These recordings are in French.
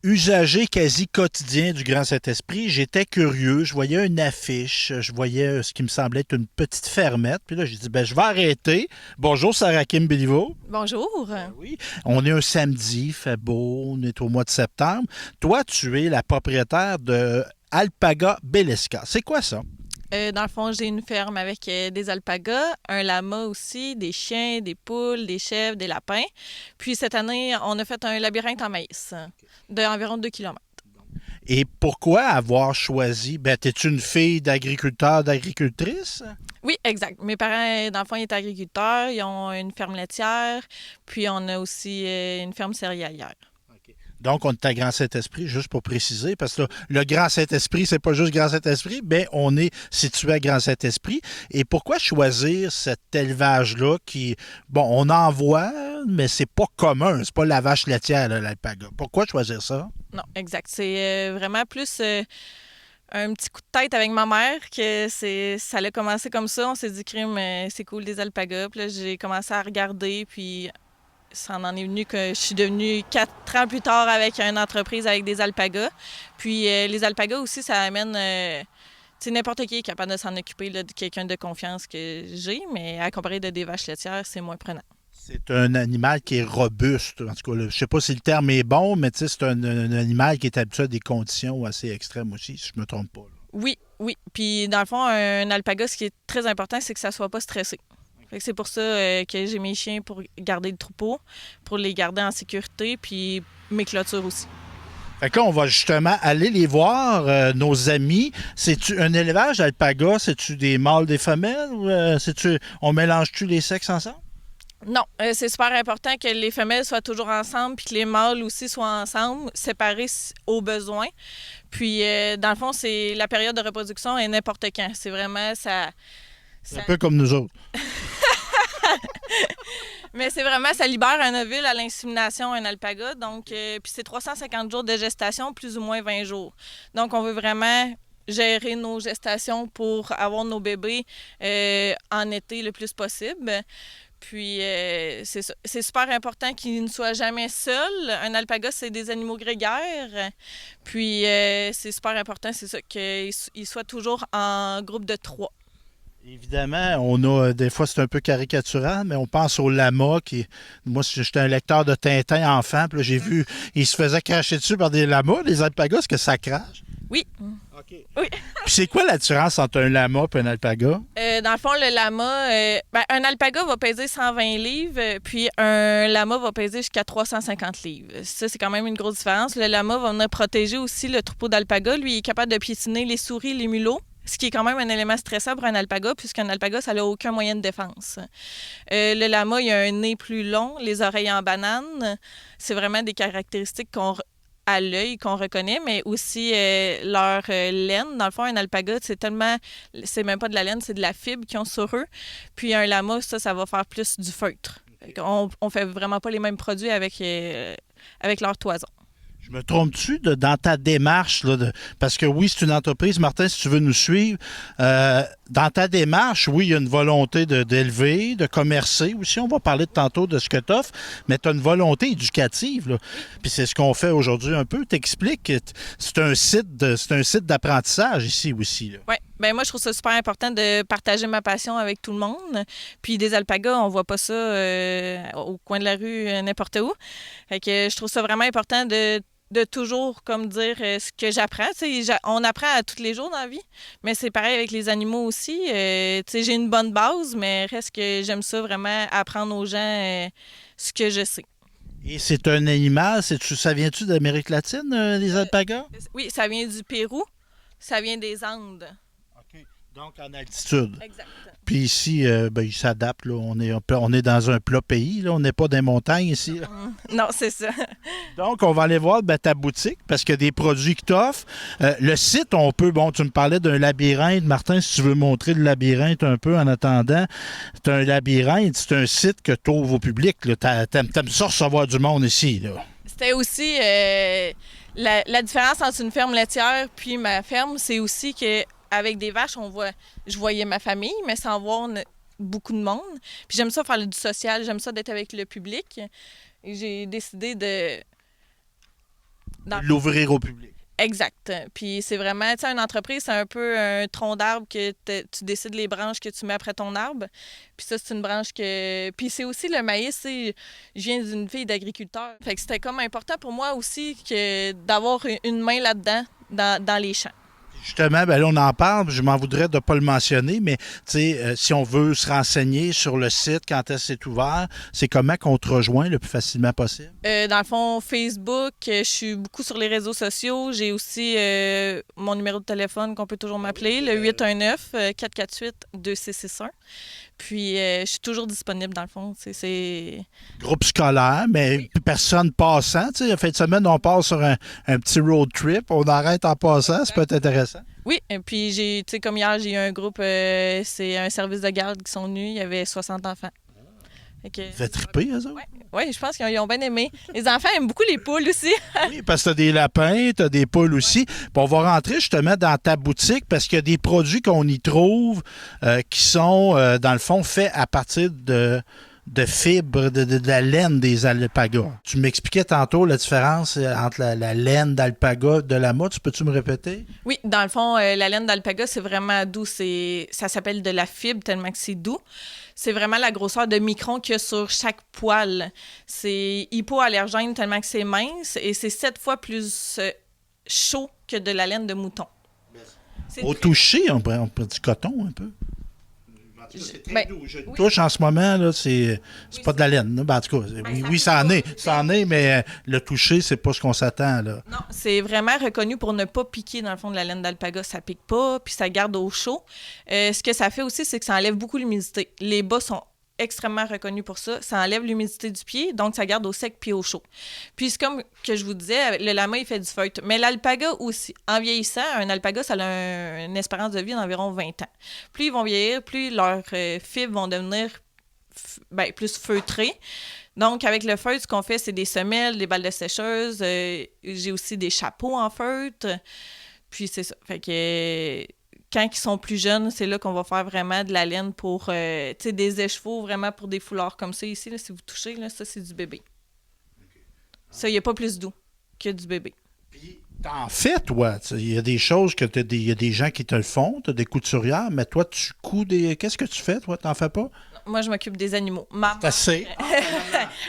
Usager quasi quotidien du Grand Saint-Esprit, j'étais curieux, je voyais une affiche, je voyais ce qui me semblait être une petite fermette, puis là j'ai dit, ben je vais arrêter. Bonjour Sarah Kim Béliveau. Bonjour. Ben oui, on est un samedi, il fait beau, on est au mois de septembre. Toi, tu es la propriétaire de Alpaga Beleska. C'est quoi ça? Dans le fond, j'ai une ferme avec des alpagas, un lama aussi, des chiens, des poules, des chèvres, des lapins. Puis cette année, on a fait un labyrinthe en maïs d'environ 2 kilomètres. Et pourquoi avoir choisi, ben t'es-tu une fille d'agriculteur, d'agricultrice? Oui, exact. Mes parents, dans le fond, ils étaient agriculteurs, ils ont une ferme laitière, puis on a aussi une ferme céréalière. Donc, on est à Grand Saint-Esprit, juste pour préciser, parce que là, le Grand Saint-Esprit, c'est pas juste Grand Saint-Esprit, mais on est situé à Grand Saint-Esprit. Et pourquoi choisir cet élevage-là qui, bon, on en voit, mais c'est pas commun, c'est pas la vache laitière, là, l'alpaga. Pourquoi choisir ça? Non, exact. C'est vraiment plus un petit coup de tête avec ma mère que ça a commencé comme ça. On s'est dit, crime, c'est cool des alpagas. Puis là, j'ai commencé à regarder, puis ça en est venu que je suis devenue 4 ans plus tard avec une entreprise avec des alpagas. Puis les alpagas aussi, ça amène... n'importe qui est capable de s'en occuper là, de quelqu'un de confiance que j'ai, mais à comparer de des vaches laitières, c'est moins prenant. C'est un animal qui est robuste. En tout cas, je sais pas si le terme est bon, mais tu sais, c'est un animal qui est habitué à des conditions assez extrêmes aussi, si je me trompe pas, là. Oui, oui. Puis dans le fond, un alpaga, ce qui est très important, c'est que ça soit pas stressé. Fait que c'est pour ça que j'ai mes chiens pour garder le troupeau, pour les garder en sécurité, puis mes clôtures aussi. Fait que là, on va justement aller les voir, nos amis. C'est-tu un élevage d'alpaga? C'est-tu des mâles, des femelles? Ou on mélange-tu les sexes ensemble? Non, c'est super important que les femelles soient toujours ensemble puis que les mâles aussi soient ensemble, séparés au besoin. Puis, dans le fond, c'est la période de reproduction est n'importe quand. C'est vraiment ça. C'est un ça... peu comme nous autres. Mais c'est vraiment, ça libère un ovule à l'insémination, un alpaga. Donc, puis c'est 350 jours de gestation, plus ou moins 20 jours. Donc, on veut vraiment gérer nos gestations pour avoir nos bébés en été le plus possible. Puis, c'est ça. C'est super important qu'ils ne soient jamais seuls. Un alpaga, c'est des animaux grégaires. Puis, c'est super important, c'est ça, qu'ils soient toujours en groupe de 3. Évidemment, on a des fois c'est un peu caricatural, mais on pense au lama qui. Moi, j'étais un lecteur de Tintin enfant, puis là, j'ai vu, il se faisait cracher dessus par des lamas, des alpagas, est-ce que ça crache? Oui. OK. Oui. Puis c'est quoi la différence entre un lama et un alpaga? Dans le fond, le lama, un alpaga va peser 120 livres, puis un lama va peser jusqu'à 350 livres. Ça, c'est quand même une grosse différence. Le lama va venir protéger aussi le troupeau d'alpaga. Lui, il est capable de piétiner les souris, les mulots, ce qui est quand même un élément stressant pour un alpaga, puisqu'un alpaga, ça n'a aucun moyen de défense. Le lama, il a un nez plus long, les oreilles en banane. C'est vraiment des caractéristiques à l'œil qu'on reconnaît, mais aussi leur laine. Dans le fond, un alpaga, c'est même pas de la laine, c'est de la fibre qu'ils ont sur eux. Puis un lama, ça va faire plus du feutre. On fait vraiment pas les mêmes produits avec leur toison. Je me trompe-tu dans ta démarche, là, parce que oui, c'est une entreprise, Martin, si tu veux nous suivre, dans ta démarche, oui, il y a une volonté d'élever, de commercer aussi, on va parler de tantôt de ce que tu offres, mais tu as une volonté éducative, là. Puis c'est ce qu'on fait aujourd'hui un peu. T'expliques, c'est un site d'apprentissage ici aussi, là. Oui, ben moi je trouve ça super important de partager ma passion avec tout le monde. Puis des alpagas, on voit pas ça au coin de la rue n'importe où. Fait que je trouve ça vraiment important de toujours comme dire ce que j'apprends. On apprend à tous les jours dans la vie, mais c'est pareil avec les animaux aussi. J'ai une bonne base, mais reste que j'aime ça vraiment apprendre aux gens ce que je sais. Et c'est un animal, ça vient-tu d'Amérique latine, les alpagas? Oui, ça vient du Pérou, ça vient des Andes. OK. Donc en altitude. Exact. Puis ici, ben, ils s'adaptent, là. On est dans un plat pays, là. On n'est pas dans les montagnes ici, là. Non, c'est ça. Donc, on va aller voir ben, ta boutique parce qu'il y a des produits que tu offres. Le site, on peut, bon, tu me parlais d'un labyrinthe. Martin, si tu veux montrer le labyrinthe un peu en attendant, c'est un labyrinthe, c'est un site que tu ouvres au public. T'aimes ça recevoir du monde ici, là. C'était aussi la différence entre une ferme laitière puis ma ferme, c'est aussi que avec des vaches, je voyais ma famille, mais sans voir beaucoup de monde. Puis j'aime ça faire du social, j'aime ça d'être avec le public. Et j'ai décidé l'ouvrir au public. Exact. Puis c'est vraiment, tu sais, une entreprise, c'est un peu un tronc d'arbre que tu décides les branches que tu mets après ton arbre. Puis ça, c'est une branche que... Puis c'est aussi le maïs, je viens d'une fille d'agriculteur. Fait que c'était comme important pour moi aussi que d'avoir une main là-dedans, dans les champs. Justement, ben là, on en parle, je m'en voudrais de ne pas le mentionner, mais si on veut se renseigner sur le site, quand est-ce que c'est ouvert, c'est comment qu'on te rejoint le plus facilement possible? Dans le fond, Facebook, je suis beaucoup sur les réseaux sociaux. J'ai aussi mon numéro de téléphone qu'on peut toujours m'appeler, le 819-448-2661. Puis, je suis toujours disponible, dans le fond. C'est... Groupe scolaire, mais personne passant. La fin de semaine, on part sur un petit road trip. On arrête en passant. Ça peut être intéressant. Oui, et puis, comme hier, j'ai eu un groupe, c'est un service de garde qui sont venus. Il y avait 60 enfants. Vous faites triper, eux autres? Oui, je pense qu'ils ont bien aimé. Les enfants aiment beaucoup les poules aussi. Oui, parce que tu as des lapins, tu as des poules aussi. Puis on va rentrer justement dans ta boutique parce qu'il y a des produits qu'on y trouve qui sont, dans le fond, faits à partir de fibres, de la laine des alpagas. Tu m'expliquais tantôt la différence entre la laine d'alpaga et de lama. Peux-tu me répéter? Oui, dans le fond, la laine d'alpaga, c'est vraiment doux. Ça s'appelle de la fibre tellement que c'est doux. C'est vraiment la grosseur de micron qu'il y a sur chaque poil. C'est hypoallergène tellement que c'est mince et c'est 7 fois plus chaud que de la laine de mouton. Au toucher, on peut du coton un peu. C'est très doux. Je touche en ce moment, là, c'est pas de la laine. En tout cas, oui, ça en est. Ça en est, mais le toucher, c'est pas ce qu'on s'attend. Là. Non, c'est vraiment reconnu pour ne pas piquer, dans le fond, de la laine d'alpaga. Ça pique pas, puis ça garde au chaud. Ce que ça fait aussi, c'est que ça enlève beaucoup l'humidité. Les bas sont extrêmement reconnus pour ça. Ça enlève l'humidité du pied, donc ça garde au sec puis au chaud. Puis c'est comme que je vous disais, le lama, il fait du feutre. Mais l'alpaga aussi, en vieillissant, un alpaga, ça a une espérance de vie d'environ 20 ans. Plus ils vont vieillir, plus leurs fibres vont devenir plus feutrées. Donc, avec le feutre, ce qu'on fait, c'est des semelles, des balles de sécheuse. J'ai aussi des chapeaux en feutre. Puis c'est ça. Fait que... Quand ils sont plus jeunes, c'est là qu'on va faire vraiment de la laine pour des écheveaux, vraiment pour des foulards comme ça. Ici, là, si vous touchez, là, ça, c'est du bébé. Okay. Ça, il n'y a pas plus doux que du bébé. Puis, t'en fais, toi. Il y a des choses que il y a des gens qui te le font, tu as des couturières, mais toi, tu couds des... Qu'est-ce que tu fais, toi? T'en fais pas? Moi, je m'occupe des animaux. C'est assez.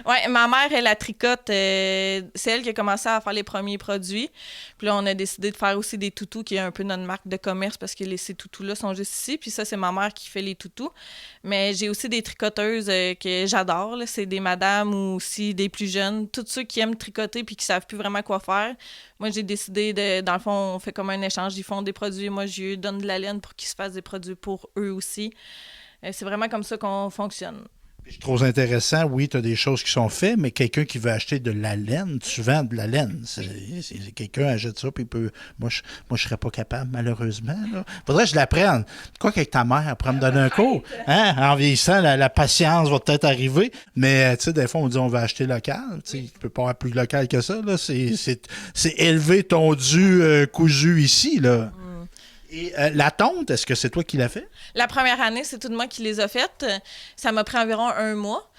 Oui, ma mère, elle la tricote. C'est elle qui a commencé à faire les premiers produits. Puis là, on a décidé de faire aussi des toutous, qui est un peu notre marque de commerce, parce que ces toutous-là sont juste ici. Puis ça, c'est ma mère qui fait les toutous. Mais j'ai aussi des tricoteuses que j'adore. Là. C'est des madames ou aussi des plus jeunes. Tous ceux qui aiment tricoter puis qui savent plus vraiment quoi faire. Moi, j'ai décidé dans le fond, on fait comme un échange. Ils font des produits. Moi, je lui donne de la laine pour qu'ils se fassent des produits pour eux aussi. C'est vraiment comme ça qu'on fonctionne. Je trouve intéressant, oui, tu as des choses qui sont faites, mais quelqu'un qui veut acheter de la laine, tu vends de la laine. Quelqu'un achète ça, puis peut. Moi, je serais pas capable, malheureusement. Là. Faudrait que je l'apprenne. Quoi qu'avec ta mère, elle pourrait me donner un cours. Hein? En vieillissant, la patience va peut-être arriver. Mais, tu sais, des fois, on dit on va acheter local. Tu peux pas avoir plus local que ça. Là. C'est élevé, tondu, cousu ici, là. Et la tonte, est-ce que c'est toi qui l'as fait? La première année, c'est tout moi qui les a faites. Ça m'a pris environ 1 mois.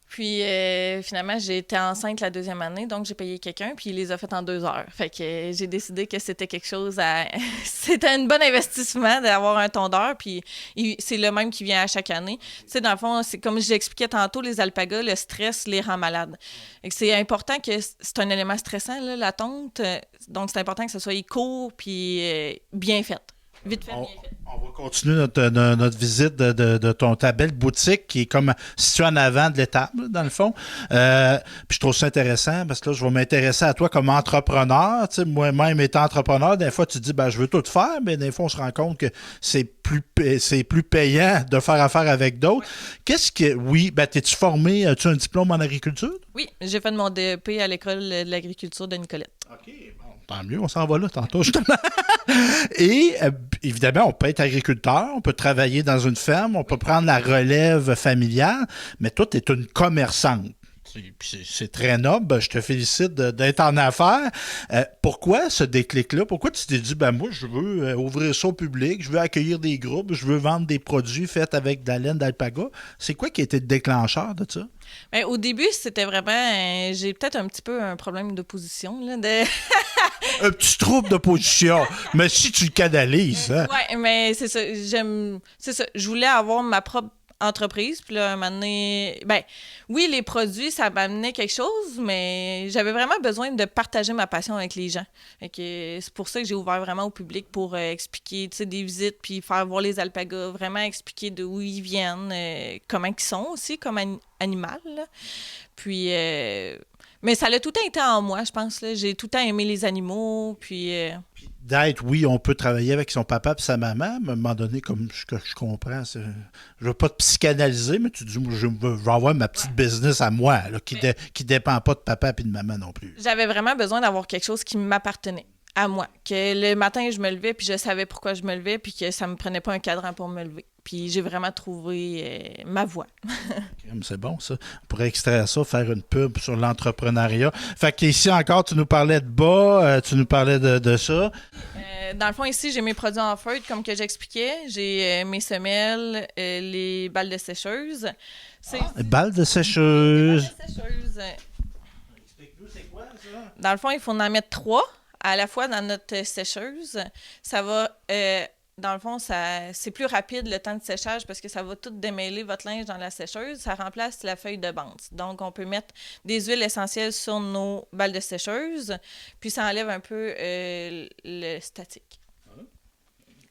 Puis finalement, j'ai été enceinte la 2e année, donc j'ai payé quelqu'un, puis il les a faites en 2 heures. Fait que j'ai décidé que c'était quelque chose à... C'était un bon investissement d'avoir un tondeur, puis c'est le même qui vient à chaque année. Tu sais, dans le fond, c'est comme je l'expliquais tantôt, les alpagas, le stress les rend malades. Et que c'est important que c'est un élément stressant, là, la tonte. Donc, c'est important que ça soit court puis bien fait. Vite fait, bien fait. On va continuer notre visite de ta belle boutique qui est comme située en avant de l'étable, dans le fond. Puis je trouve ça intéressant parce que là, je vais m'intéresser à toi comme entrepreneur. Tu sais, moi-même étant entrepreneur, des fois, tu te dis, je veux tout faire, mais des fois, on se rend compte que c'est plus payant de faire affaire avec d'autres. Ouais. Oui, t'es-tu formé, as-tu un diplôme en agriculture? Oui, j'ai fait mon DEP à l'école de l'agriculture de Nicolette. OK, bon, tant mieux, on s'en va là tantôt, justement. Et évidemment, on peut être agriculteur, on peut travailler dans une ferme, on peut prendre la relève familiale, mais toi, tu es une commerçante. C'est très noble. Je te félicite d'être en affaires. Pourquoi ce déclic-là? Pourquoi tu t'es dit, moi, je veux ouvrir ça au public, je veux accueillir des groupes, je veux vendre des produits faits avec de la laine d'alpaga? C'est quoi qui a été le déclencheur de ça? Bien, au début, c'était vraiment... j'ai peut-être un petit peu un problème d'opposition, là, Un petit trouble d'opposition. Mais si tu le canalises, hein? Oui, mais c'est ça. C'est ça. Je voulais avoir ma propre entreprise. Puis là, un moment donné, oui, les produits, ça m'amenait quelque chose, mais j'avais vraiment besoin de partager ma passion avec les gens. Fait que c'est pour ça que j'ai ouvert vraiment au public pour expliquer, tu sais, des visites, puis faire voir les alpagas, vraiment expliquer d'où ils viennent, comment ils sont aussi comme animal, là. Puis, mais ça a tout le temps été en moi, je pense, là. J'ai tout le temps aimé les animaux, puis... D'être, oui, on peut travailler avec son papa et sa maman, mais à un moment donné, comme je comprends, je ne veux pas te psychanalyser, mais tu dis, je veux avoir ma petite business à moi, là, qui ne dépend pas de papa et de maman non plus. J'avais vraiment besoin d'avoir quelque chose qui m'appartenait à moi. Que le matin, je me levais, puis je savais pourquoi je me levais, puis que ça me prenait pas un cadran pour me lever. Puis j'ai vraiment trouvé ma voie. C'est bon, ça. On pourrait extraire ça, faire une pub sur l'entrepreneuriat. Fait qu'ici encore, tu nous parlais de bas, tu nous parlais de ça. Dans le fond, ici, j'ai mes produits en feutre, comme que j'expliquais. J'ai mes semelles, les balles de sécheuse. Les balles de sécheuse. Explique-nous, c'est quoi, ça? Dans le fond, il faut en mettre 3 à la fois dans notre sécheuse. Ça va... dans le fond, c'est plus rapide le temps de séchage parce que ça va tout démêler votre linge dans la sécheuse. Ça remplace la feuille de bande. Donc, on peut mettre des huiles essentielles sur nos balles de sécheuse, puis ça enlève un peu le statique.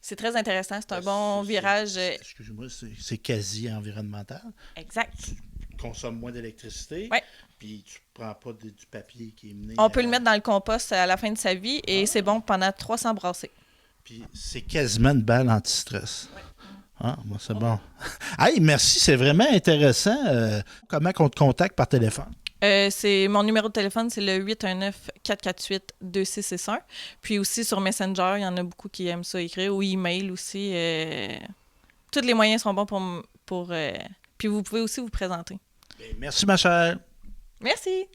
C'est très intéressant. C'est un bon virage. Excusez-moi, c'est quasi environnemental. Exact. Tu consommes moins d'électricité. Oui. Puis tu prends pas du papier qui est mené. On peut le mettre dans le compost à la fin de sa vie et c'est bon pendant 300 brassées. Puis c'est quasiment une balle anti-stress. Oui. C'est bon. Hey, merci, c'est vraiment intéressant. Comment on te contacte par téléphone? Mon numéro de téléphone, c'est le 819-448-2661. Puis aussi sur Messenger, il y en a beaucoup qui aiment ça écrire, ou email aussi. Tous les moyens sont bons pour puis vous pouvez aussi vous présenter. Merci, ma chère. Merci.